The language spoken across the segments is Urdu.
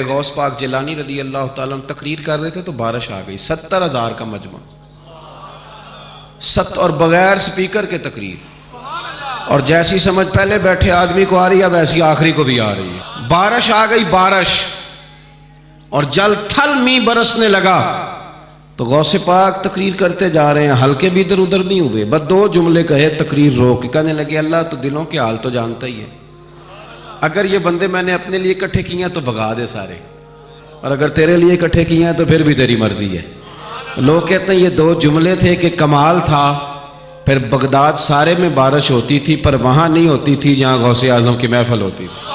غوث پاک جیلانی رضی اللہ تعالیٰ عنہ تقریر کر رہے تھے تو بارش آ گئی، 70,000 کا مجمع، اور بغیر سپیکر کے تقریر، اور جیسی سمجھ پہلے بیٹھے آدمی کو آ رہی ہے ویسی آخری کو بھی آ رہی ہے۔ بارش آ گئی، بارش، اور جل تھل می برسنے لگا تو غوث پاک تقریر کرتے جا رہے ہیں، ہلکے بھی ادھر ادھر نہیں ہوئے، بس 2 جملے کہے تقریر روک، کہنے لگے اللہ تو دلوں کے حال تو جانتا ہی ہے، اگر یہ بندے میں نے اپنے لیے اکٹھے کیے ہیں تو بھگا دے سارے، اور اگر تیرے لیے اکٹھے کیے ہیں تو پھر بھی تیری مرضی ہے۔ لوگ کہتے ہیں یہ 2 جملے تھے کہ کمال تھا۔ پھر بغداد سارے میں بارش ہوتی تھی پر وہاں نہیں ہوتی تھی جہاں غوث اعظم کی محفل ہوتی تھی۔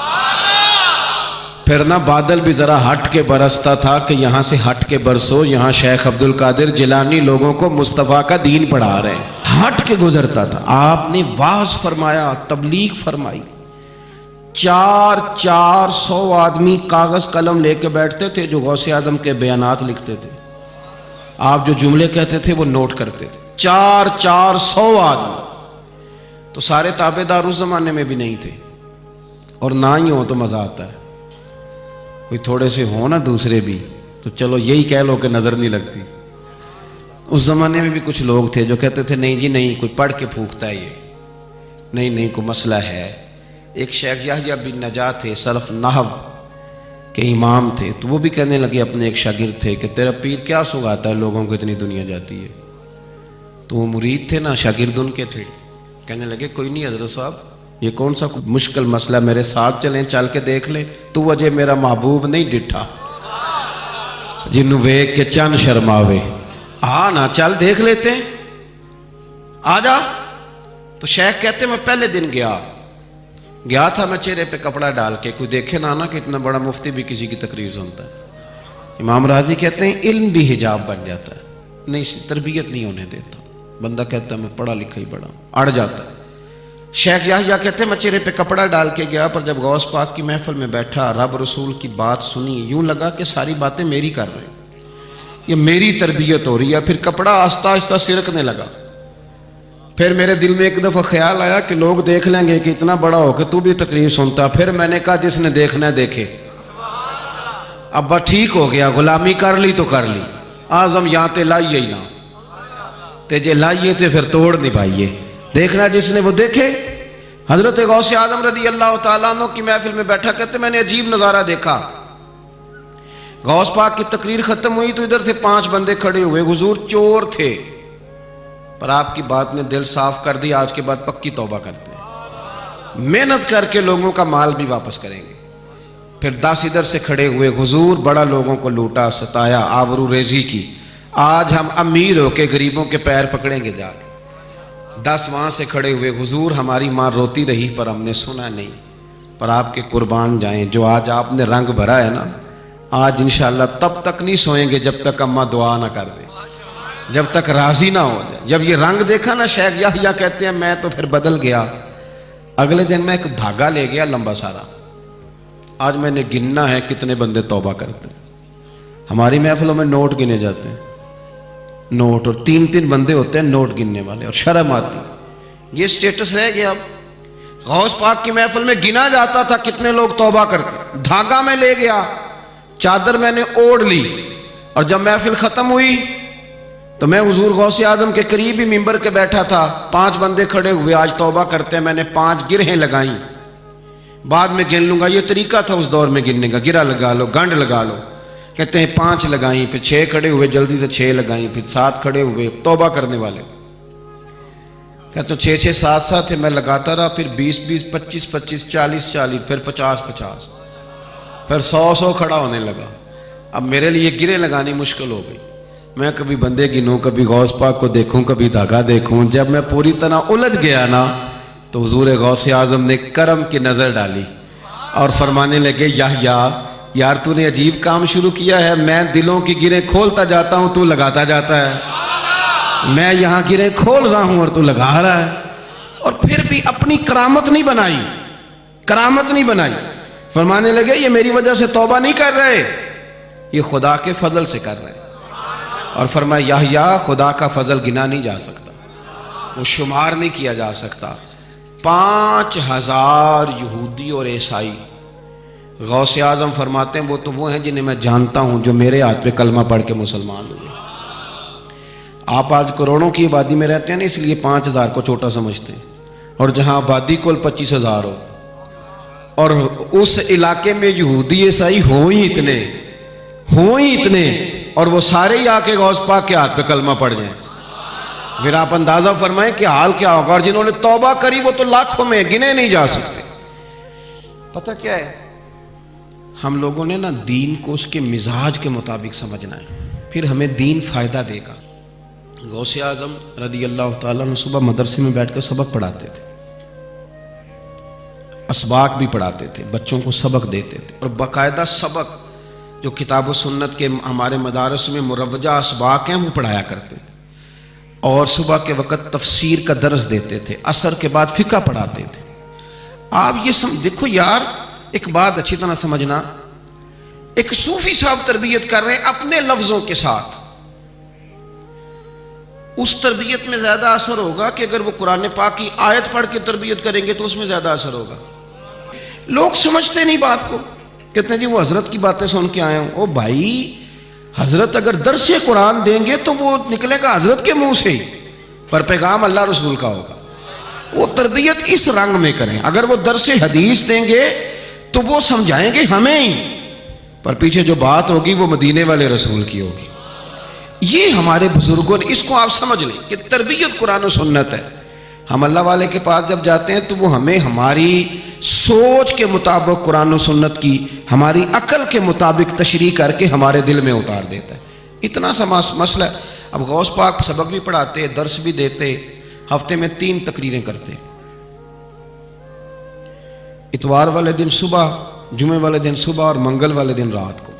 پھر نہ بادل بھی ذرا ہٹ کے برستا تھا کہ یہاں سے ہٹ کے برسو، یہاں شیخ عبدالقادر جیلانی لوگوں کو مصطفیٰ کا دین پڑھا رہے ہیں، ہٹ کے گزرتا تھا۔ آپ نے واعظ فرمایا، تبلیغ فرمائی، 400 آدمی کاغذ قلم لے کے بیٹھتے تھے جو غوث اعظم کے بیانات لکھتے تھے، آپ جو جملے کہتے تھے وہ نوٹ کرتے تھے، 400 آدمی۔ تو سارے تابع دار اس زمانے میں بھی نہیں تھے، اور نہ ہی ہوں تو مزہ آتا ہے، کوئی تھوڑے سے ہوں نا دوسرے بھی تو چلو یہی کہہ لو کہ نظر نہیں لگتی۔ اس زمانے میں بھی کچھ لوگ تھے جو کہتے تھے نہیں جی نہیں، کوئی پڑھ کے پھونکتا ہے، یہ نہیں کوئی مسئلہ ہے۔ ایک شیخ یحییٰ بن نجات تھے، سلف نحو کے امام تھے، تو وہ بھی کہنے لگے اپنے ایک شاگرد تھے کہ تیرا پیر کیا سنگاتا ہے لوگوں کو اتنی دنیا جاتی ہے، تو وہ مرید تھے نا، شاگرد ان کے تھے، کہنے لگے کوئی نہیں حضرت صاحب، یہ کون سا مشکل مسئلہ، میرے ساتھ چلیں، چل کے دیکھ لیں، تو وجہ میرا محبوب نہیں ڈٹھا جنوں ویک کے چند شرماوے، نا چل دیکھ لیتے ہیں، آ جا۔ تو شیخ کہتے میں پہلے دن گیا تھا میں چہرے پہ کپڑا ڈال کے، کوئی دیکھے نہ کہ اتنا بڑا مفتی بھی کسی کی تقریر سنتا ہے۔ امام راضی کہتے ہیں علم بھی حجاب بن جاتا ہے، نہیں تربیت نہیں ہونے دیتا، بندہ کہتا ہے میں پڑھا لکھا ہی بڑا، اڑ جاتا ہے۔ شیخ یحییٰ کہتے ہیں میں چہرے پہ کپڑا ڈال کے گیا، پر جب غوث پاک کی محفل میں بیٹھا، رب رسول کی بات سنی، یوں لگا کہ ساری باتیں میری کر رہے ہیں، یہ میری تربیت ہو رہی ہے۔ پھر کپڑا آہستہ آہستہ سرکنے لگا، پھر میرے دل میں ایک دفعہ خیال آیا کہ لوگ دیکھ لیں گے کہ اتنا بڑا ہو کہ تو بھی تقریر سنتا۔ پھر میں نے کہا جس نے دیکھنا ہے دیکھے، ابا ٹھیک ہو گیا، غلامی کر لی تو کر لی، آزم یہاں تے لائیے ہی نہ تے جے لائیے تے پھر توڑ نہیں پائیے، دیکھنا جس نے وہ دیکھے۔ حضرت غوث اعظم رضی اللہ تعالیٰ عنہ کی محفل میں بیٹھا، کہتے میں نے عجیب نظارہ دیکھا، غوث پاک کی تقریر ختم ہوئی تو ادھر سے 5 بندے کھڑے ہوئے، حضور چور تھے پر آپ کی بات نے دل صاف کر دی، آج کے بعد پکی توبہ کرتے ہیں، محنت کر کے لوگوں کا مال بھی واپس کریں گے۔ پھر 10 ادھر سے کھڑے ہوئے، حضور بڑا لوگوں کو لوٹا ستایا، آبرو ریزی کی، آج ہم امیر ہو کے غریبوں کے پیر پکڑیں گے جا کے۔ 10 وہاں سے کھڑے ہوئے، حضور ہماری ماں روتی رہی پر ہم نے سنا نہیں، پر آپ کے قربان جائیں، جو آج آپ نے رنگ بھرا ہے نا، آج انشاءاللہ تب تک نہیں سوئیں گے جب تک اماں دعا نہ کر دے، جب تک راضی نہ ہو جائے۔ جب یہ رنگ دیکھا نا، شیخ یحییٰ کہتے ہیں میں تو پھر بدل گیا۔ اگلے دن میں ایک دھاگا لے گیا لمبا سارا، آج میں نے گننا ہے کتنے بندے توبہ کرتے ہیں۔ ہماری محفلوں میں نوٹ گنے جاتے ہیں، نوٹ، اور 3 بندے ہوتے ہیں نوٹ گننے والے، اور شرم آتی، یہ سٹیٹس رہ گیا۔ اب غوث پاک کی محفل میں گنا جاتا تھا کتنے لوگ توبہ کرتے، دھاگا میں لے گیا، چادر میں نے اوڑھ لی، اور جب محفل ختم ہوئی تو میں حضور غوث اعظم کے قریب ہی ممبر کے بیٹھا تھا، 5 بندے کھڑے ہوئے آج توبہ کرتے ہیں، میں نے 5 گرہیں لگائیں، بعد میں گن لوں گا، یہ طریقہ تھا اس دور میں گننے کا، گرہ لگا لو، گنڈ لگا لو، کہتے ہیں 5 لگائیں، پھر 6 کھڑے ہوئے، جلدی سے 6 لگائیں، پھر 7 کھڑے ہوئے توبہ کرنے والے، کہتے ہیں 6 7 تھے، میں لگاتا رہا، پھر 20 25 40 پھر 50 پھر 100 کھڑا ہونے لگا۔ اب میرے لیے گرے لگانی مشکل ہو گئی، میں کبھی بندے گنوں، کبھی غوث پاک کو دیکھوں، کبھی دھاگا دیکھوں۔ جب میں پوری طرح الجھ گیا نا تو حضور غوث اعظم نے کرم کی نظر ڈالی اور فرمانے لگے یحییٰ یار تو نے عجیب کام شروع کیا ہے، میں دلوں کی گریں کھولتا جاتا ہوں، تو لگاتا جاتا ہے، میں یہاں گریں کھول رہا ہوں اور تو لگا رہا ہے، اور پھر بھی اپنی کرامت نہیں بنائی۔ فرمانے لگے یہ میری وجہ سے توبہ نہیں کر رہے، یہ خدا کے فضل سے کر رہے ہیں۔ اور فرمایا یحییٰ خدا کا فضل گنا نہیں جا سکتا، وہ شمار نہیں کیا جا سکتا۔ 5000 یہودی اور عیسائی غوث اعظم فرماتے ہیں وہ ہیں جنہیں میں جانتا ہوں جو میرے ہاتھ پہ کلمہ پڑھ کے مسلمان ہوئے۔ آپ آج کروڑوں کی آبادی میں رہتے ہیں نا، اس لیے 5,000 کو چھوٹا سمجھتے ہیں، اور جہاں آبادی کل 25,000 ہو اور اس علاقے میں یہودی عیسائی ہوں ہی اتنے اور وہ سارے ہی آ کے غوث پاک کے ہاتھ پہ کلمہ پڑھ جائیں، پھر آپ اندازہ فرمائیں کہ حال کیا ہوگا۔ اور جنہوں نے توبہ کری وہ تو لاکھوں میں، گنے نہیں جا سکتے۔ پتہ کیا ہے، ہم لوگوں نے نا دین کو اس کے مزاج کے مطابق سمجھنا ہے، پھر ہمیں دین فائدہ دے گا۔ غوث اعظم رضی اللہ تعالیٰ عنہ صبح مدرسے میں بیٹھ کر سبق پڑھاتے تھے، اسباق بھی پڑھاتے تھے، بچوں کو سبق دیتے تھے، اور باقاعدہ سبق جو کتاب و سنت کے ہمارے مدارس میں مروجہ اسباق ہیں وہ پڑھایا کرتے تھے، اور صبح کے وقت تفسیر کا درس دیتے تھے، عصر کے بعد فقہ پڑھاتے تھے۔ آپ یہ دیکھو یار، ایک بات اچھی طرح سمجھنا، ایک صوفی صاحب تربیت کر رہے ہیں اپنے لفظوں کے ساتھ، اس تربیت میں زیادہ اثر ہوگا کہ اگر وہ قرآن پاک کی آیت پڑھ کے تربیت کریں گے تو اس میں زیادہ اثر ہوگا۔ لوگ سمجھتے نہیں بات کو، کہتے ہیں جی وہ حضرت کی باتیں سن کے آئے ہوں۔ او بھائی، حضرت اگر درس قرآن دیں گے تو وہ نکلے گا حضرت کے منہ سے ہی، پر پیغام اللہ رسول کا ہوگا۔ وہ تربیت اس رنگ میں کریں۔ اگر وہ درس حدیث دیں گے تو وہ سمجھائیں گے ہمیں ہی، پر پیچھے جو بات ہوگی وہ مدینے والے رسول کی ہوگی۔ یہ ہمارے بزرگوں نے، اس کو آپ سمجھ لیں کہ تربیت قرآن و سنت ہے۔ ہم اللہ والے کے پاس جب جاتے ہیں تو وہ ہمیں ہماری سوچ کے مطابق قرآن و سنت کی، ہماری عقل کے مطابق تشریح کر کے ہمارے دل میں اتار دیتا ہے۔ اتنا سا مسئلہ ہے۔ اب غوث پاک سبق بھی پڑھاتے، درس بھی دیتے، ہفتے میں 3 تقریریں کرتے، اتوار والے دن صبح، جمعے والے دن صبح اور منگل والے دن رات کو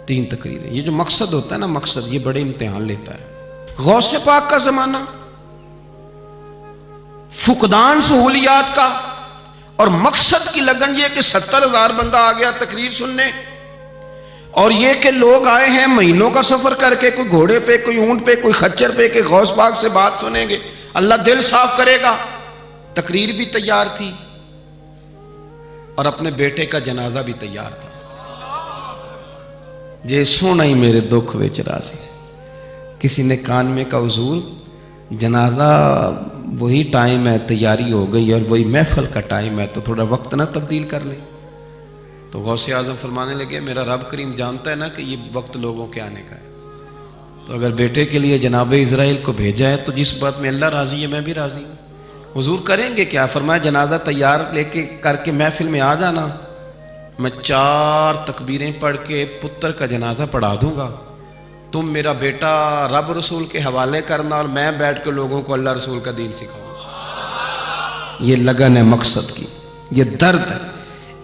3 تقریریں۔ یہ جو مقصد ہوتا ہے نا، مقصد یہ بڑے امتحان لیتا ہے۔ غوث پاک کا زمانہ، فقدان سہولیات کا، اور مقصد کی لگن یہ کہ 70,000 بندہ آ گیا تقریر سننے، اور یہ کہ لوگ آئے ہیں مہینوں کا سفر کر کے، کوئی گھوڑے پہ، کوئی اونٹ پہ، کوئی خچر پہ، کہ غوث پاک سے بات سنیں گے، اللہ دل صاف کرے گا۔ تقریر بھی تیار تھی اور اپنے بیٹے کا جنازہ بھی تیار تھا۔ جے سونا ہی میرے دکھ وچ راضی، کسی نے کان میں کہا حضور جنازہ وہی ٹائم ہے، تیاری ہو گئی اور وہی محفل کا ٹائم ہے، تو تھوڑا وقت نہ تبدیل کر لیں۔ تو غوث اعظم فرمانے لگے میرا رب کریم جانتا ہے نا کہ یہ وقت لوگوں کے آنے کا ہے، تو اگر بیٹے کے لیے جناب اسرائیل کو بھیجا ہے تو جس بات میں اللہ راضی ہے میں بھی راضی ہوں۔ حضور کریں گے کیا؟ فرمایا جنازہ تیار لے کے کر کے محفل میں آ جانا، میں 4 تکبیریں پڑھ کے پتر کا جنازہ پڑھا دوں گا، تم میرا بیٹا رب رسول کے حوالے کرنا اور میں بیٹھ کے لوگوں کو اللہ رسول کا دین سکھاؤں۔ یہ لگن ہے مقصد کی، یہ درد ہے۔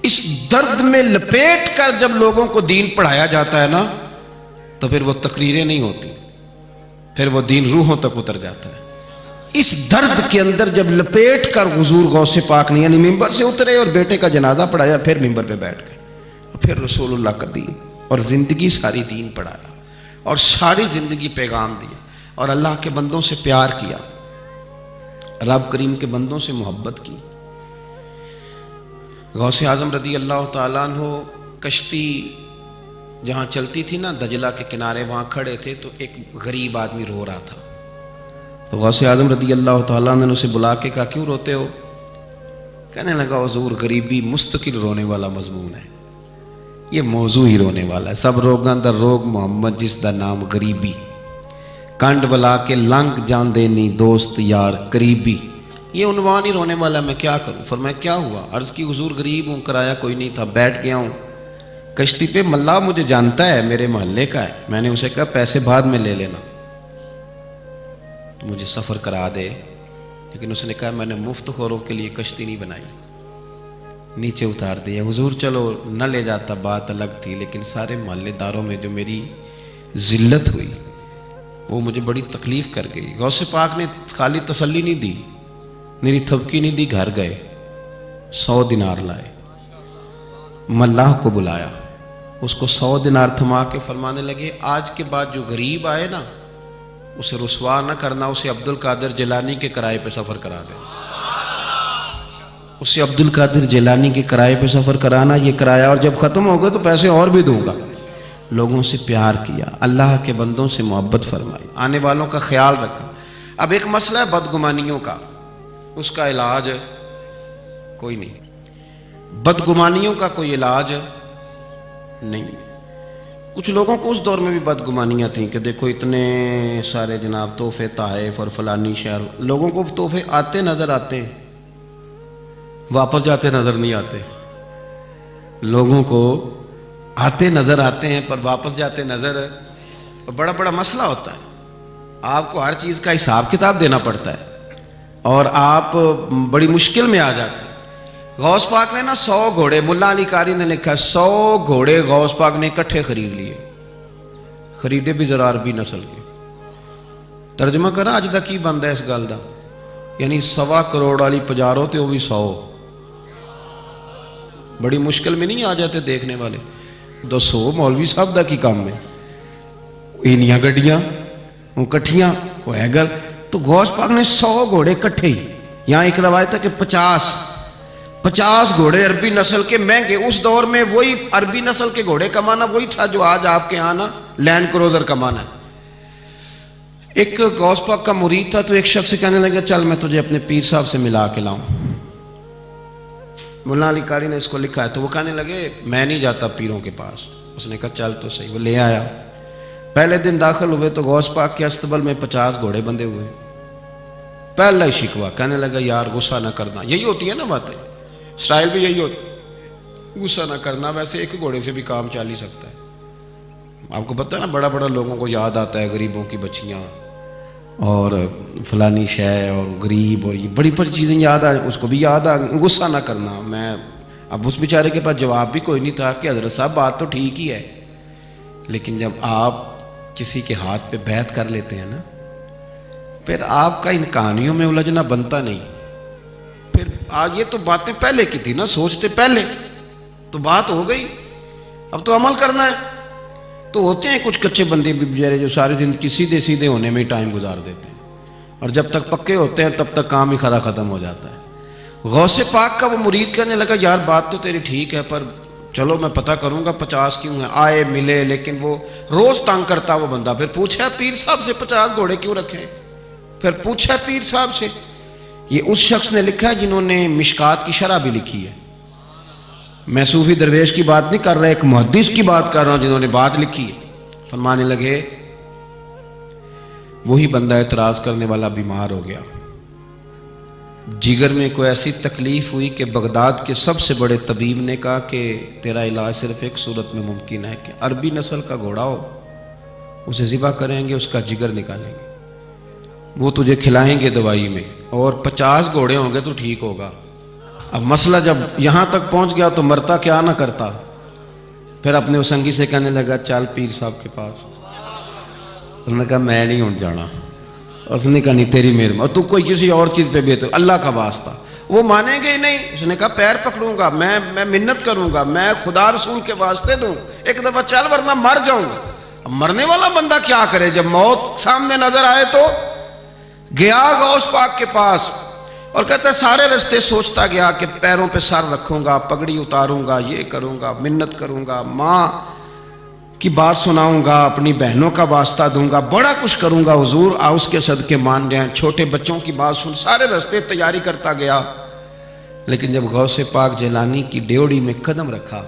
اس درد میں لپیٹ کر جب لوگوں کو دین پڑھایا جاتا ہے نا تو پھر وہ تقریریں نہیں ہوتی، پھر وہ دین روحوں تک اتر جاتا ہے۔ اس درد کے اندر جب لپیٹ کر حضور غوث پاک نے یعنی ممبر سے اترے اور بیٹے کا جنازہ پڑھایا، پھر ممبر پہ بیٹھ گئے، اور پھر رسول اللہ کا دین اور زندگی ساری دین پڑھایا، اور ساری زندگی پیغام دیا، اور اللہ کے بندوں سے پیار کیا، رب کریم کے بندوں سے محبت کی۔ غوث اعظم رضی اللہ تعالیٰ عنہ کشتی جہاں چلتی تھی نا دجلہ کے کنارے، وہاں کھڑے تھے تو ایک غریب آدمی رو رہا تھا، تو غوث اعظم رضی اللہ تعالیٰ عنہ نے اسے بلا کے کہا کیوں روتے ہو؟ کہنے لگا حضور غریبی مستقل رونے والا مضمون ہے، یہ موضوع ہی رونے والا ہے، سب روگاں دا روگ محمد جس دا نام غریبی، کنڈ بلا کے لنگ جان دینی دوست یار قریبی، یہ عنوان ہی رونے والا ہے، میں کیا کروں؟ فرمایا کیا ہوا؟ عرض کی حضور غریب ہوں، کرایہ کوئی نہیں تھا، بیٹھ گیا ہوں کشتی پہ، ملا مجھے جانتا ہے، میرے محلے کا ہے، میں نے اسے کہا پیسے بعد میں لے لینا، تو مجھے سفر کرا دے، لیکن اس نے کہا میں نے مفت خوروں کے لیے کشتی نہیں بنائی، نیچے اتار دیا۔ حضور چلو نہ لے جاتا بات الگ تھی، لیکن سارے محلے داروں میں جو میری ذلت ہوئی وہ مجھے بڑی تکلیف کر گئی۔ غوث پاک نے خالی تسلی نہیں دی، میری تھپکی نہیں دی، گھر گئے 100 دینار لائے، ملاح کو بلایا، اس کو 100 دینار تھما کے فرمانے لگے آج کے بعد جو غریب آئے نا اسے رسوا نہ کرنا، اسے عبد القادر جیلانی کے کرائے پہ سفر کرا دے۔ اسے عبد القادر جیلانی کے کرائے پہ سفر کرانا، یہ کرایہ، اور جب ختم ہو گئے تو پیسے اور بھی دوں گا۔ لوگوں سے پیار کیا، اللہ کے بندوں سے محبت فرمائی، آنے والوں کا خیال رکھا۔ اب ایک مسئلہ ہے بدگمانیوں کا، اس کا علاج کوئی نہیں، بدگمانیوں کا کوئی علاج نہیں۔ کچھ لوگوں کو اس دور میں بھی بدگمانیاں تھیں کہ دیکھو اتنے سارے جناب تحفے تحائف اور فلانی شہر، لوگوں کو تحفے آتے نظر آتے ہیں، واپس جاتے نظر نہیں آتے۔ لوگوں کو آتے نظر آتے ہیں پر واپس جاتے نظر، بڑا بڑا مسئلہ ہوتا ہے۔ آپ کو ہر چیز کا حساب کتاب دینا پڑتا ہے اور آپ بڑی مشکل میں آ جاتے ہیں۔ غوث پاک نے نا 100 گھوڑے، ملا علی قاری نے لکھا 100 گھوڑے غوث پاک نے اکٹھے خرید لیے، خریدے بھی ذرا عربی نسل کے۔ ترجمہ کرا اج تک کی بنتا ہے اس گل کا، یعنی 1.25 کروڑ والی پجارو تے وہ بھی 100، بڑی مشکل میں نہیں آ جاتے دیکھنے والے۔ دسو مولوی صاحب دا کی کام ہے، اینیاں گڈیاں وہ کٹھیاں وہ ہے گل۔ تو غوث پاک نے 100 گھوڑے کٹھے ہی، یہاں ایک روایت ہے کہ 50 گھوڑے عربی نسل کے مہنگے، اس دور میں وہی عربی نسل کے گھوڑے کمانا وہی تھا جو آج آپ کے یہاں نا لینڈ کروزر کمانا ہے۔ ایک غوث پاک کا مرید تھا تو ایک شخص سے کہنے لگا چل میں تجھے اپنے پیر صاحب سے ملا کے لاؤں۔ ملا علی قاری نے اس کو لکھا ہے، تو وہ کہنے لگے میں نہیں جاتا پیروں کے پاس۔ اس نے کہا چل تو صحیح، وہ لے آیا۔ پہلے دن داخل ہوئے تو غوث پاک کے استبل میں 50 گھوڑے بندھے ہوئے۔ پہلا ہی شکوہ، کہنے لگا یار غصہ نہ کرنا، یہی ہوتی ہے نا باتیں، اسٹائل بھی یہی ہوتی، غصہ نہ کرنا، ویسے ایک گھوڑے سے بھی کام چل ہی سکتا ہے۔ آپ کو پتہ ہے نا بڑا بڑا لوگوں کو یاد آتا ہے غریبوں کی بچیاں اور فلانی شے اور غریب اور یہ بڑی بڑی چیزیں یاد آ، اس کو بھی یاد آ، غصہ نہ کرنا۔ میں اب اس بیچارے کے پاس جواب بھی کوئی نہیں تھا کہ حضرت صاحب بات تو ٹھیک ہی ہے، لیکن جب آپ کسی کے ہاتھ پہ بیعت کر لیتے ہیں نا پھر آپ کا ان کہانیوں میں الجھنا بنتا نہیں۔ پھر آج یہ تو باتیں پہلے کی تھی نا، سوچتے پہلے تو بات ہو گئی، اب تو عمل کرنا ہے۔ تو ہوتے ہیں کچھ کچے بندے بھی بیچارے جو ساری زندگی سیدھے سیدھے ہونے میں ہی ٹائم گزار دیتے ہیں، اور جب تک پکے ہوتے ہیں تب تک کام ہی کھرا ختم ہو جاتا ہے۔ غوث پاک کا وہ مرید کہنے لگا یار بات تو تیری ٹھیک ہے پر چلو میں پتہ کروں گا 50 کیوں ہیں، آئے ملے، لیکن وہ روز تنگ کرتا وہ بندہ۔ پھر پوچھا پیر صاحب سے 50 گھوڑے کیوں رکھے، پھر پوچھا پیر صاحب سے۔ یہ اس شخص نے لکھا ہے جنہوں نے مشکات کی شرح بھی لکھی ہے، میں صوفی درویش کی بات نہیں کر رہا، ایک محدث کی بات کر رہا ہوں جنہوں نے بات لکھی ہے۔ فرمانے لگے وہی بندہ اعتراض کرنے والا بیمار ہو گیا، جگر میں کوئی ایسی تکلیف ہوئی کہ بغداد کے سب سے بڑے طبیب نے کہا کہ تیرا علاج صرف ایک صورت میں ممکن ہے کہ عربی نسل کا گھوڑا ہو، اسے ذبح کریں گے، اس کا جگر نکالیں گے، وہ تجھے کھلائیں گے دوائی میں، اور 50 گھوڑے ہوں گے تو ٹھیک ہوگا۔ اب مسئلہ جب یہاں تک پہنچ گیا تو مرتا کیا نہ کرتا۔ پھر اپنے سنگی سے کہنے لگا چل پیر صاحب کے پاس۔ اس نے کہا میں نہیں ہوں جانا۔ اس نے کہا نہیں تیری مہربانی، اور تو کوئی کسی اور چیز پہ بھی تو اللہ کا واسطہ، وہ مانیں گے ہی نہیں۔ اس نے کہا پیر پکڑوں گا، میں منت کروں گا، میں خدا رسول کے واسطے دوں، ایک دفعہ چل ورنہ مر جاؤں گا۔ اب مرنے والا بندہ کیا کرے جب موت سامنے نظر آئے؟ تو گیا غوث پاک کے پاس اور کہتا ہے سارے رستے سوچتا گیا کہ پیروں پہ سر رکھوں گا، پگڑی اتاروں گا، یہ کروں گا، منت کروں گا، ماں کی بات سناؤں گا، اپنی بہنوں کا واسطہ دوں گا، بڑا کچھ کروں گا، حضور اس کے صدقے مان جائیں، چھوٹے بچوں کی بات سن، سارے رستے تیاری کرتا گیا۔ لیکن جب غوث پاک جیلانی کی ڈیوڑی میں قدم رکھا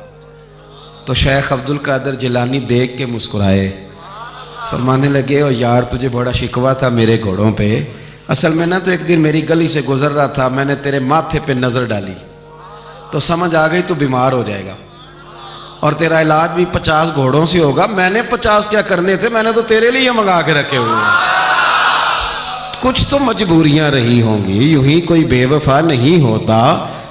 تو شیخ عبد القادر جیلانی دیکھ کے مسکرائے، فرمانے لگے او یار تجھے بڑا شکوہ تھا میرے گھوڑوں پہ، اصل میں نا تو ایک دن میری گلی سے گزر رہا تھا، میں نے تیرے ماتھے پہ نظر ڈالی تو سمجھ آ گئی تو بیمار ہو جائے گا، اور تیرا علاج بھی 50 گھوڑوں سے ہوگا، میں نے 50 کیا کرنے تھے، میں نے تو تیرے لیے منگا کے رکھے ہوئے ہیں۔ کچھ تو مجبوریاں رہی ہوں گی، یوں ہی کوئی بے وفا نہیں ہوتا،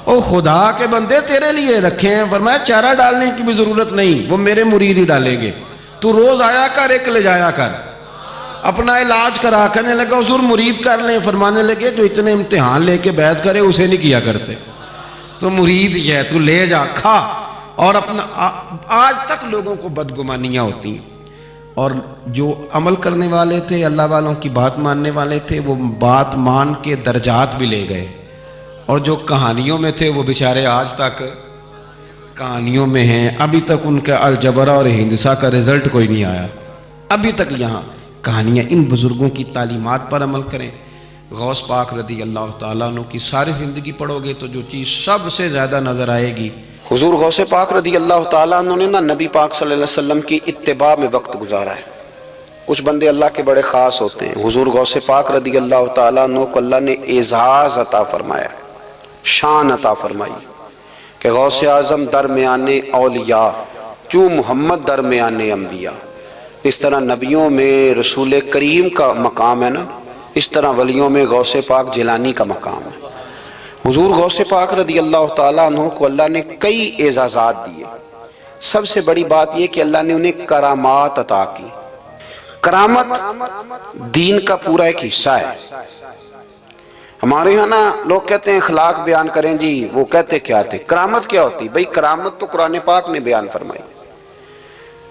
او خدا کے بندے تیرے لیے رکھے ہیں۔ فرمایا چارہ ڈالنے کی بھی ضرورت نہیں، وہ میرے مرید ہی ڈالیں گے، تو روز آیا کر، ایک لے جایا کر، اپنا علاج کرا۔ کرنے لگا حضور مرید کر لیں، فرمانے لگے جو اتنے امتحان لے کے بیعت کرے اسے نہیں کیا کرتے، تو مرید ہی ہے، تو لے جا کھا۔ اور اپنا آج تک لوگوں کو بدگمانیاں ہوتی ہیں، اور جو عمل کرنے والے تھے، اللہ والوں کی بات ماننے والے تھے، وہ بات مان کے درجات بھی لے گئے، اور جو کہانیوں میں تھے وہ بیچارے آج تک کہانیوں میں ہیں، ابھی تک ان کا الجبرا اور ہندسہ کا رزلٹ کوئی نہیں آیا، ابھی تک یہاں کہانیاں۔ ان بزرگوں کی تعلیمات پر عمل کریں۔ غوث پاک رضی اللہ تعالیٰ عنہ کی ساری زندگی پڑھو گے تو جو چیز سب سے زیادہ نظر آئے گی، حضور غوث پاک رضی اللہ تعالیٰ عنہ نے نبی پاک صلی اللہ علیہ وسلم کی اتباع میں وقت گزارا ہے۔ کچھ بندے اللہ کے بڑے خاص ہوتے ہیں۔ حضور غوث پاک رضی اللہ تعالیٰ عنہ کو اللہ نے اعزاز عطا فرمایا، شان عطا فرمائی کہ غوث اعظم درمیان اولیاء، جو محمد درمیان انبیاء۔ اس طرح نبیوں میں رسول کریم کا مقام ہے نا، اس طرح ولیوں میں غوث پاک جیلانی کا مقام ہے۔ حضور غوث پاک رضی اللہ تعالیٰ عنہ کو اللہ نے کئی اعزازات دیے۔ سب سے بڑی بات یہ کہ اللہ نے انہیں کرامات عطا کی۔ کرامت دین کا پورا ایک حصہ ہے۔ ہمارے یہاں نا لوگ کہتے ہیں اخلاق بیان کریں جی، وہ کہتے کیا تھے؟ کرامت کیا ہوتی؟ بھئی کرامت تو قرآن پاک نے بیان فرمائی۔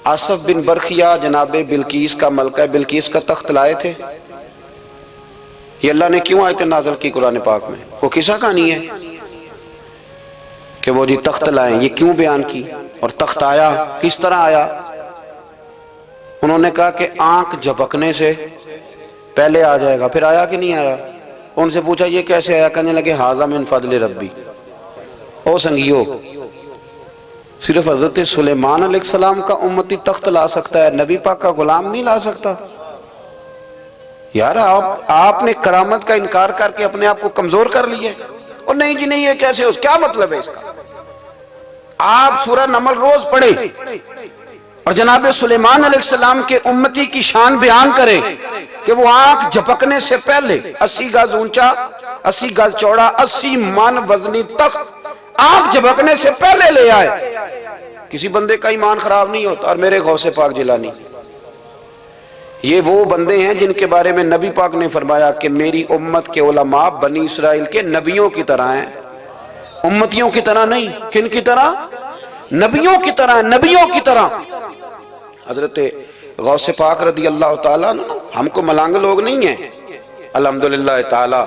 آصف بن برخیہ جناب بلقیس کا ملکہ بلقیس کا تخت لائے تھے، یہ اللہ نے کیوں آیت نازل کی قرآن پاک میں؟ وہ قصہ کہانی ہے کہ وہ جی تخت لائیں، یہ کیوں بیان کی؟ اور تخت آیا کس طرح آیا؟ انہوں نے کہا کہ آنکھ جھپکنے سے پہلے آ جائے گا، پھر آیا کہ نہیں آیا؟ ان سے پوچھا یہ کیسے آیا؟ کہنے لگے ھذا من فضل ربی۔ او سنگیو، صرف حضرت سلیمان علیہ السلام کا امتی تخت لا سکتا ہے، نبی پاک کا غلام نہیں لا سکتا؟ یار آپ نے کرامت کا انکار کر کے اپنے آپ کو کمزور کر لیے۔ اور نہیں جی نہیں، یہ کیسے ہو؟ کیا مطلب ہے اس کا؟ آپ سورہ نمل روز پڑھیں اور جناب سلیمان علیہ السلام کے امتی کی شان بیان کریں کہ وہ آنکھ جھپکنے سے پہلے 80 گز اونچا، 80 گز چوڑا، 80 من وزنی تخت آنکھ جھپکنے سے پہلے لے آئے۔ کسی بندے کا ایمان خراب نہیں ہوتا۔ اور میرے غوث پاک جیلانی، یہ وہ بندے ہیں جن کے بارے میں نبی پاک نے فرمایا کہ میری امت کے علماء بنی اسرائیل کے نبیوں کی طرح ہیں، امتیوں کی طرح نہیں۔ کن کی طرح؟ نبیوں کی طرح، نبیوں کی طرح۔ حضرت غوث پاک رضی اللہ تعالیٰ عنہ، ہم کو ملانگ لوگ نہیں ہیں الحمدللہ تعالی،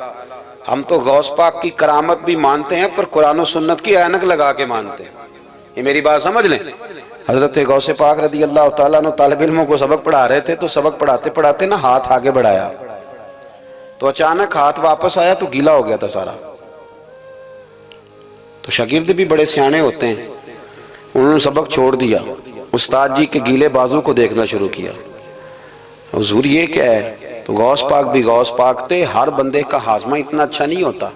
ہم تو غوث پاک کی کرامت بھی مانتے ہیں پر قرآن و سنت کی اینک لگا کے مانتے ہیں۔ یہ میری بات سمجھ لیں۔ حضرت غوث پاک رضی اللہ تعالیٰ عنہ طالب علموں کو سبق پڑھا رہے تھے، تو سبق پڑھاتے پڑھاتے نا ہاتھ آگے بڑھایا تو اچانک ہاتھ واپس آیا تو گیلا ہو گیا تھا سارا۔ تو شاگرد بھی بڑے سیانے ہوتے ہیں، انہوں نے سبق چھوڑ دیا، استاد جی کے گیلے بازو کو دیکھنا شروع کیا۔ حضور یہ کیا ہے؟ تو غوث پاک بھی غوث پاک تھے۔ ہر بندے کا ہاضمہ اتنا اچھا نہیں ہوتا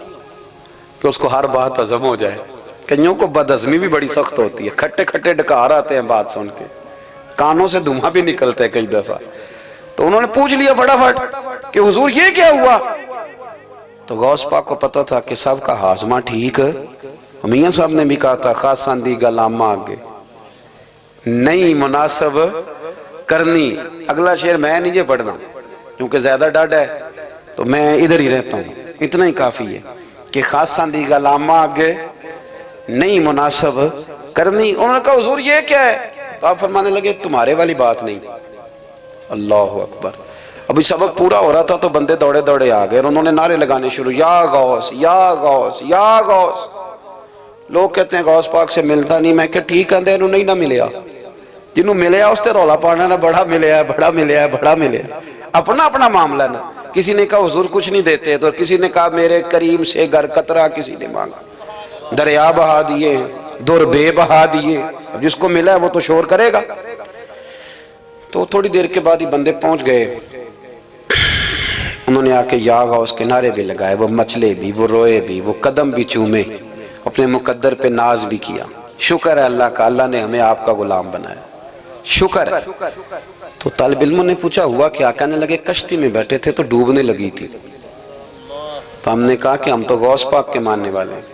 کہ اس کو ہر بات ہضم ہو جائے۔ کئیوں کو بدہضمی بھی بڑی سخت ہوتی ہے، کھٹے کھٹے ڈکار آتے ہیں بات سن کے، کانوں سے دھواں بھی نکلتا ہے کئی دفعہ۔ تو انہوں نے پوچھ لیا فٹافٹ کہ حضور یہ کیا ہوا؟ تو غوث پاک کو پتا تھا کہ سب کا ہاضمہ ٹھیک ہے۔ میاں صاحب نے بھی کہا تھا خاصاں دی گلامہ آگے نہیں مناسب کرنی۔ اگلا شعر میں نہیں یہ پڑھنا کیونکہ زیادہ ڈاڈ ہے تو میں ادھر ہی رہتا ہوں، اتنا ہی کافی ہے کہ خاصاں دی گلامہ آگے نہیں مناسب کرنی۔ انہوں نے کہا حضور یہ کیا ہے؟ تو آپ فرمانے لگے تمہارے والی بات نہیں۔ اللہ اکبر۔ ابھی سبق پورا ہو رہا تھا تو بندے دوڑے دوڑے آ گئے اور انہوں نے نعرے لگانے شروع، یا غوث یا غوث یا غوث۔ لوگ کہتے ہیں غوث پاک سے ملتا نہیں، میں کہ ٹھیک ہے انہوں نہیں نہ ملیا، جنہوں ملیا اس تے رولا پانا نہ بڑا ملیا ہے بڑا ملیا ہے بڑا ملیا ہے، اپنا اپنا معاملہ نا۔ کسی نے کہا حضور کچھ نہیں دیتے، تو کسی نے کہا میرے کریم سے گر قطرہ کسی نے مانگا، دریا بہا دیے، در بے بہا دیے۔ اب جس کو ملا ہے وہ تو شور کرے گا۔ تو تھوڑی دیر کے بعد ہی بندے پہنچ گئے، انہوں نے آ کے یا غوث کے نعرے بھی لگائے، وہ مچلے بھی، وہ روئے بھی، وہ قدم بھی چومے، اپنے مقدر پہ ناز بھی کیا۔ شکر ہے اللہ کا، اللہ نے ہمیں آپ کا غلام بنایا، شکر ہے۔ تو طالب علموں نے پوچھا ہوا کیا؟ کہنے لگے کشتی میں بیٹھے تھے تو ڈوبنے لگی تھی، تو ہم نے کہا کہ ہم تو غوث پاک کے ماننے والے ہیں۔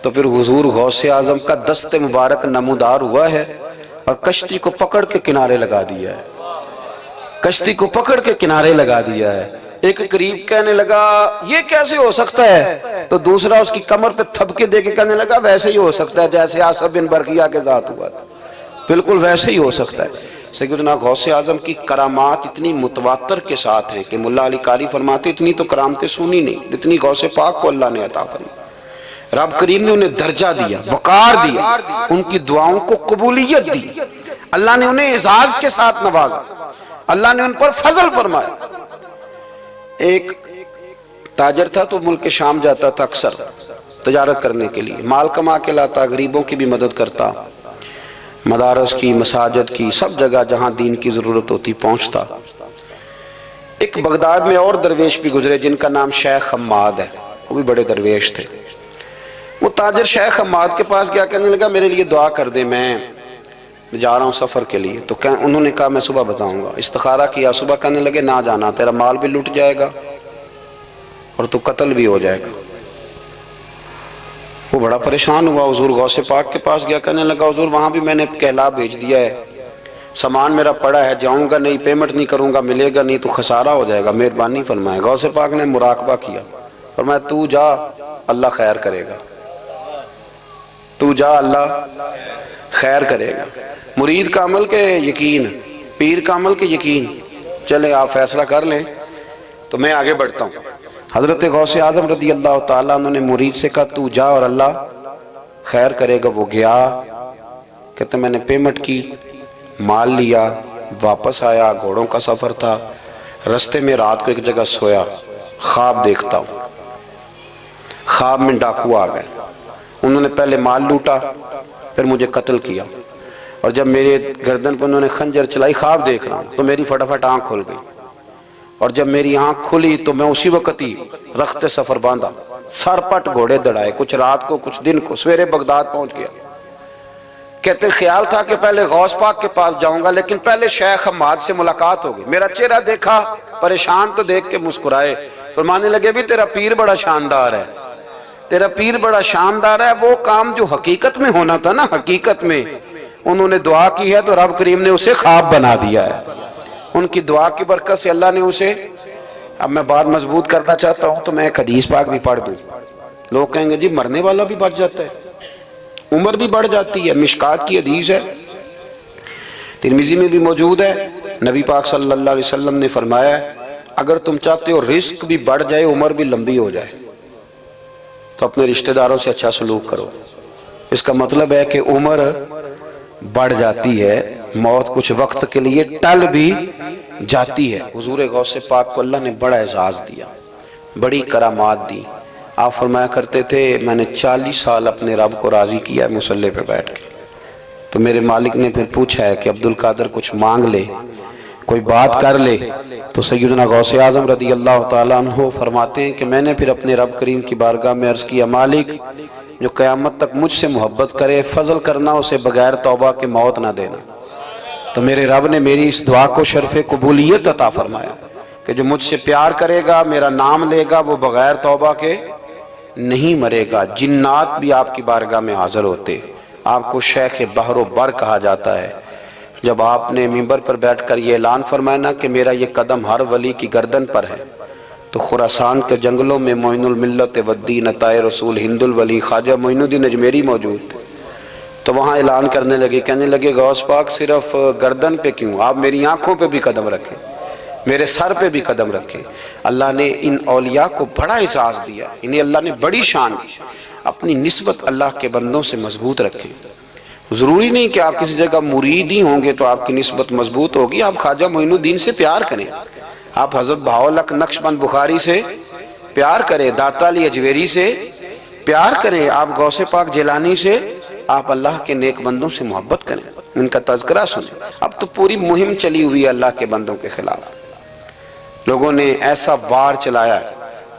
تو پھر حضور غوث اعظم کا دست مبارک نمودار ہوا ہے اور کشتی کو پکڑ کے کنارے لگا دیا ہے، کشتی کو پکڑ کے کنارے لگا دیا ہے۔ ایک قریب کہنے لگا یہ کیسے ہو سکتا ہے؟ تو دوسرا اس کی کمر پہ تھپکے دے کے کہنے لگا ویسے ہی ہو سکتا ہے جیسے آصف بن برقیہ کے ذات ہوا تھا، بالکل ویسے ہی ہو سکتا ہے۔ سیدنا غوث اعظم کی کرامات اتنی متواتر کے ساتھ ہیں کہ ملا علی قاری فرماتے اتنی تو کرامتیں سنی نہیں جتنی غوث پاک کو اللہ نے عطا فرمائی۔ رب کریم نے انہیں درجہ دیا، وقار دیا، ان کی دعاؤں کو قبولیت دی، اللہ نے انہیں اعزاز کے ساتھ نوازا، اللہ نے ان پر فضل فرمایا۔ ایک تاجر تھا تو ملک شام جاتا تھا اکثر تجارت کرنے کے لیے، مال کما کے لاتا، غریبوں کی بھی مدد کرتا، مدارس کی، مساجد کی، سب جگہ جہاں دین کی ضرورت ہوتی پہنچتا۔ ایک بغداد میں اور درویش بھی گزرے جن کا نام شیخ حماد ہے، وہ بھی بڑے درویش تھے۔ وہ تاجر شیخ حماد کے پاس گیا، کہنے لگا میرے لیے دعا کر دے، میں جا رہا ہوں سفر کے لیے۔ تو انہوں نے کہا میں صبح بتاؤں گا۔ استخارہ کیا، صبح کہنے لگے نہ جانا، تیرا مال بھی لٹ جائے گا اور تو قتل بھی ہو جائے گا۔ وہ بڑا پریشان ہوا، حضور غوث پاک کے پاس گیا، کہنے لگا حضور وہاں بھی میں نے کہلا بھیج دیا ہے، سامان میرا پڑا ہے، جاؤں گا نہیں، پیمنٹ نہیں کروں گا، ملے گا نہیں تو خسارہ ہو جائے گا، مہربانی فرمائے۔ غوث پاک نے مراقبہ کیا، فرمایا تو جا، اللہ خیر کرے گا، تو جا، اللہ خیر کرے گا۔ مرید کا عمل کے یقین، پیر کا عمل کے یقین، چلے آپ فیصلہ کر لیں تو میں آگے بڑھتا ہوں۔ حضرت غوث اعظم رضی اللہ تعالیٰ عنہ نے مرید سے کہا تو جا اور اللہ خیر کرے گا۔ وہ گیا، کہتے میں نے پیمنٹ کی، مال لیا، واپس آیا، گھوڑوں کا سفر تھا، رستے میں رات کو ایک جگہ سویا، خواب دیکھتا ہوں، خواب میں ڈاکو آ گئے، انہوں نے پہلے مال لوٹا، پھر مجھے قتل کیا، اور جب میرے گردن پر انہوں نے خنجر چلائی، خواب دیکھ رہا ہوں تو میری فٹافٹ آنکھ کھل گئی، اور جب میری آنکھ کھلی تو میں اسی وقت ہی رخت سفر باندھا، سر پٹ گھوڑے دڑائے، کچھ رات کو کچھ دن کو، سویرے بغداد پہنچ گیا۔ کہتے خیال تھا کہ پہلے غوث پاک کے پاس جاؤں گا، لیکن پہلے شیخ حماد سے ملاقات ہوگی۔ میرا چہرہ دیکھا، پریشان تو دیکھ کے مسکرائے، فرمانے لگے بھی تیرا پیر بڑا شاندار ہے، تیرا پیر بڑا شاندار ہے۔ وہ کام جو حقیقت میں ہونا تھا نا، حقیقت میں انہوں نے دعا کی ہے تو رب کریم نے اسے خواب بنا دیا ہے۔ ان کی دعا کی برکت سے اللہ نے اسے، اب میں بات مضبوط کرنا چاہتا ہوں تو میں ایک حدیث پاک بھی پڑھ دوں۔ لوگ کہیں گے جی مرنے والا بھی بچ جاتا ہے، عمر بھی بڑھ جاتی ہے۔ مشکات کی حدیث ہے، ترمذی میں بھی موجود ہے، نبی پاک صلی اللہ علیہ وسلم نے فرمایا ہے اگر تم چاہتے ہو رزق بھی بڑھ جائے، عمر بھی لمبی ہو جائے، تو اپنے رشتہ داروں سے اچھا سلوک کرو۔ اس کا مطلب ہے کہ عمر بڑھ جاتی ہے، موت کچھ وقت کے لیے ٹل بھی جاتی ہے۔ حضور غوث پاک کو اللہ نے بڑا اعزاز دیا، بڑی کرامات دی۔ آپ فرمایا کرتے تھے میں نے 40 سال اپنے رب کو راضی کیا ہے مصلی پہ بیٹھ کے۔ تو میرے مالک نے پھر پوچھا ہے کہ عبدالقادر کچھ مانگ لے، کوئی بات کر لے، تو سیدنا غوث اعظم رضی اللہ تعالیٰ عنہ فرماتے ہیں کہ میں نے پھر اپنے رب کریم کی بارگاہ میں عرض کیا مالک جو قیامت تک مجھ سے محبت کرے، فضل کرنا اسے بغیر توبہ کے موت نہ دینا۔ تو میرے رب نے میری اس دعا کو شرف قبولیت عطا فرمایا کہ جو مجھ سے پیار کرے گا، میرا نام لے گا، وہ بغیر توبہ کے نہیں مرے گا۔ جنات بھی آپ کی بارگاہ میں حاضر ہوتے، آپ کو شیخ بحر و بر کہا جاتا ہے۔ جب آپ نے منبر پر بیٹھ کر یہ اعلان فرمایا نا کہ میرا یہ قدم ہر ولی کی گردن پر ہے، تو خراسان کے جنگلوں میں معین الملت والدین عطائے رسول ہند الولی خواجہ معین الدین اجمیری موجود تھے۔ تو وہاں اعلان کرنے لگے، کہنے لگے غوث پاک صرف گردن پہ کیوں، آپ میری آنکھوں پہ بھی قدم رکھیں، میرے سر پہ بھی قدم رکھیں۔ اللہ نے ان اولیاء کو بڑا اعزاز دیا، انہیں اللہ نے بڑی شان دی۔ اپنی نسبت اللہ کے بندوں سے مضبوط رکھیں۔ ضروری نہیں کہ آپ کسی جگہ مرید ہی ہوں گے تو آپ کی نسبت مضبوط ہوگی، آپ خواجہ معین الدین سے پیار کریں، آپ حضرت بہاؤالحق نقشبند بخاری سے پیار کریں، داتا علی اجویری سے پیار کریں، آپ غوث پاک جیلانی سے، آپ اللہ کے نیک بندوں سے محبت کریں، ان کا تذکرہ سنیں۔ اب تو پوری مہم چلی ہوئی ہے اللہ کے بندوں کے خلاف، لوگوں نے ایسا وار چلایا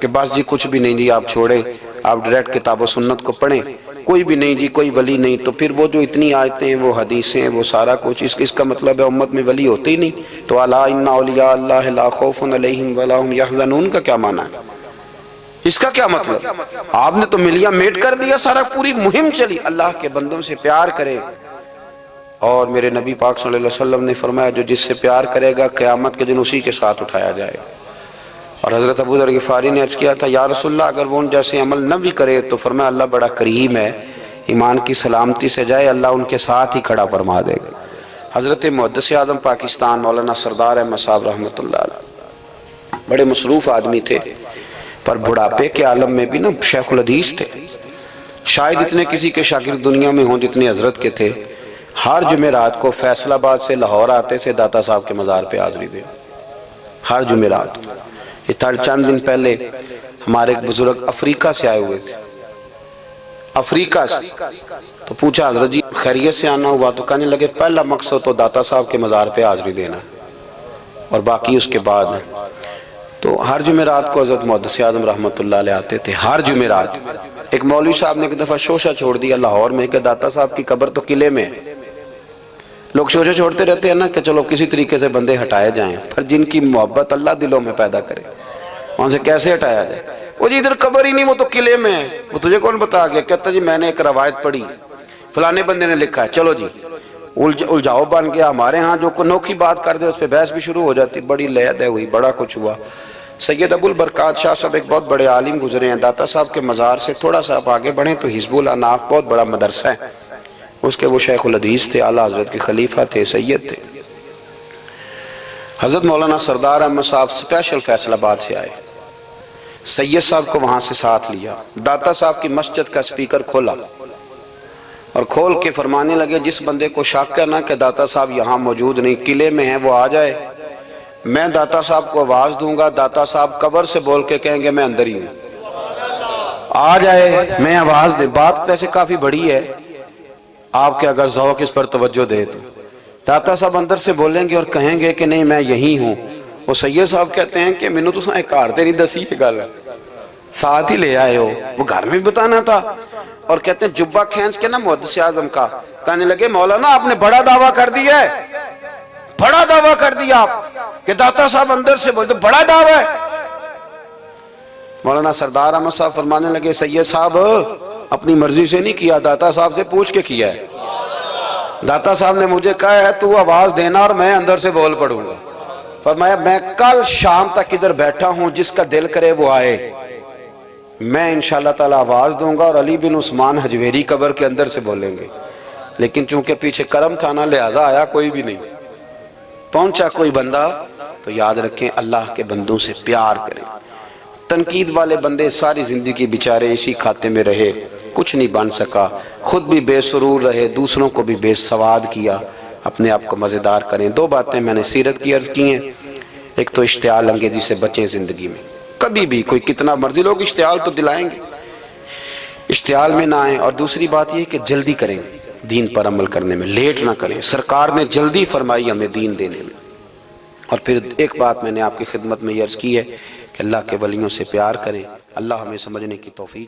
کہ بس جی کچھ بھی نہیں جی آپ چھوڑیں، آپ ڈائریکٹ کتاب و سنت کو پڑھیں، کوئی بھی نہیں جی، کوئی ولی نہیں، تو پھر وہ جو اتنی آیتیں وہ حدیثیں وہ سارا کچھ، اس کا مطلب ہے امت میں ولی ہوتے ہی نہیں۔ تو الا ان اولیاء اللہ لا خوف علیہم ولا هم یحزنون کا کیا معنی ہے، اس کا کیا مطلب؟ آپ نے تو ملیا میٹ کر دیا، سارا پوری مہم چلی اللہ کے بندوں سے پیار کرے۔ اور میرے نبی پاک صلی اللہ علیہ وسلم نے فرمایا جو جس سے پیار کرے گا قیامت کے دن اسی کے ساتھ اٹھایا جائے گا۔ اور حضرت ابو ذر غفاری نے عرض کیا تھا یا رسول اللہ اگر وہ ان جیسے عمل نہ بھی کرے تو فرمایا اللہ بڑا کریم ہے، ایمان کی سلامتی سے جائے اللہ ان کے ساتھ ہی کھڑا فرما دے گا۔ حضرت محدث اعظم پاکستان مولانا سردار احمد صاحب رحمۃ اللہ علیہ بڑے مصروف آدمی تھے، پر بڑھاپے کے عالم میں بھی نا شیخ الحدیث تھے، شاید اتنے کسی کے شاگرد دنیا میں ہوں جتنے حضرت کے تھے، ہر جمعرات کو فیصل آباد سے لاہور آتے تھے داتا صاحب کے مزار پہ حاضری دے، ہر جمعرات۔ یہ چند دن پہلے ہمارے ایک بزرگ افریقہ سے آئے ہوئے تھے، افریقہ سے، تو پوچھا حضرت جی خیریت سے آنا ہوا؟ تو کہنے لگے پہلا مقصد تو داتا صاحب کے مزار پہ حاضری دینا اور باقی اس کے بعد۔ تو ہر جمعرات کو حضرت محدث اعظم رحمۃ اللہ علیہ آتے تھے، ہر جمعرات۔ ایک مولوی صاحب نے ایک دفعہ شوشہ چھوڑ دیا لاہور میں کہ داتا صاحب کی قبر تو قلعے میں ہے، لوگ شوشہ چھوڑتے رہتے ہیں نا کہ چلو کسی طریقے سے بندے ہٹائے جائیں، پھر جن کی محبت اللہ دلوں میں پیدا کرے وہاں سے کیسے ہٹایا جائے؟ وہ جی ادھر قبر ہی نہیں، وہ تو قلعے میں ہے۔ وہ تجھے کون بتا گیا؟ کہتا جی میں نے ایک روایت پڑھی، فلانے بندے نے لکھا ہے، چلو جی الجھاؤ بن گیا۔ ہمارے ہاں جو کوئی نوکھی بات کر دے اس پہ بحث بھی شروع ہو جاتی، بڑی لہد ہوئی، بڑا کچھ ہوا۔ سید ابو البرکات شاہ صاحب ایک بہت بڑے عالم گزرے ہیں، داتا صاحب کے مزار سے تھوڑا سا آپ آگے بڑھیں تو حزب الاناف بہت بڑا مدرسہ ہے، اس کے وہ شیخ الحدیث تھے، اعلیٰ حضرت کے خلیفہ تھے، سید تھے۔ حضرت مولانا سردار احمد صاحب سپیشل فیصل آباد سے آئے، سید صاحب کو وہاں سے ساتھ لیا، داتا صاحب کی مسجد کا سپیکر کھولا اور کھول کے فرمانے لگے جس بندے کو شک ہے نا کہ داتا صاحب یہاں موجود نہیں، قلعے میں ہیں، وہ آ جائے، میں داتا صاحب کو آواز دوں گا، داتا صاحب قبر سے بول کے کہیں گے میں اندر ہی ہوں، آ جائے میں آواز دے۔ بات ویسے کافی بڑی ہے، آپ کے اگر ذوق اس پر توجہ دے تو داتا صاحب اندر سے بولیں گے اور کہیں گے کہ نہیں میں یہی ہوں۔ وہ سید صاحب کہتے ہیں کہ مینوں تو ایک کارتے نہیں دسی یہ گل، ساتھ ہی لے آئے ہو، وہ گھر میں بتانا تھا۔ اور کہتے ہیں جبہ کھینچ کے نا محدث اعظم کا، کہنے لگے مولانا آپ نے بڑا دعویٰ کر دیا ہے، بڑا دعویٰ کر دیا آپ کہ داتا صاحب اندر سے بولتے، بڑا دعویٰ ہے۔ مولانا سردار احمد صاحب فرمانے لگے سید صاحب اپنی مرضی سے نہیں کیا، داتا صاحب سے پوچھ کے کیا ہے، داتا صاحب نے مجھے کہا ہے تو آواز دینا اور میں اندر سے بول پڑوں گا۔ فرمایا میں کل شام تک ادھر بیٹھا ہوں، جس کا دل کرے وہ آئے، میں انشاءاللہ تعالی آواز دوں گا اور علی بن عثمان حجویری قبر کے اندر سے بولیں گے، لیکن چونکہ پیچھے کرم تھا نا لہذا آیا کوئی بھی نہیں، پہنچا کوئی بندہ۔ تو یاد رکھیں اللہ کے بندوں سے پیار کریں۔ تنقید والے بندے ساری زندگی بیچارے اسی کھاتے میں رہے، کچھ نہیں بن سکا، خود بھی بے سرور رہے، دوسروں کو بھی بے سواد کیا۔ اپنے آپ کو مزیدار کریں۔ دو باتیں میں نے سیرت کی عرض کی ہیں، ایک تو اشتعال انگیزی سے بچیں زندگی میں، کبھی بھی کوئی کتنا مرضی لوگ اشتعال تو دلائیں گے، اشتعال میں نہ آئیں۔ اور دوسری بات یہ کہ جلدی کریں دین پر عمل کرنے میں، لیٹ نہ کریں، سرکار نے جلدی فرمائی ہمیں دین دینے میں۔ اور پھر ایک بات میں نے آپ کی خدمت میں یہ عرض کی ہے کہ اللہ کے ولیوں سے پیار کریں، اللہ ہمیں سمجھنے کی توفیق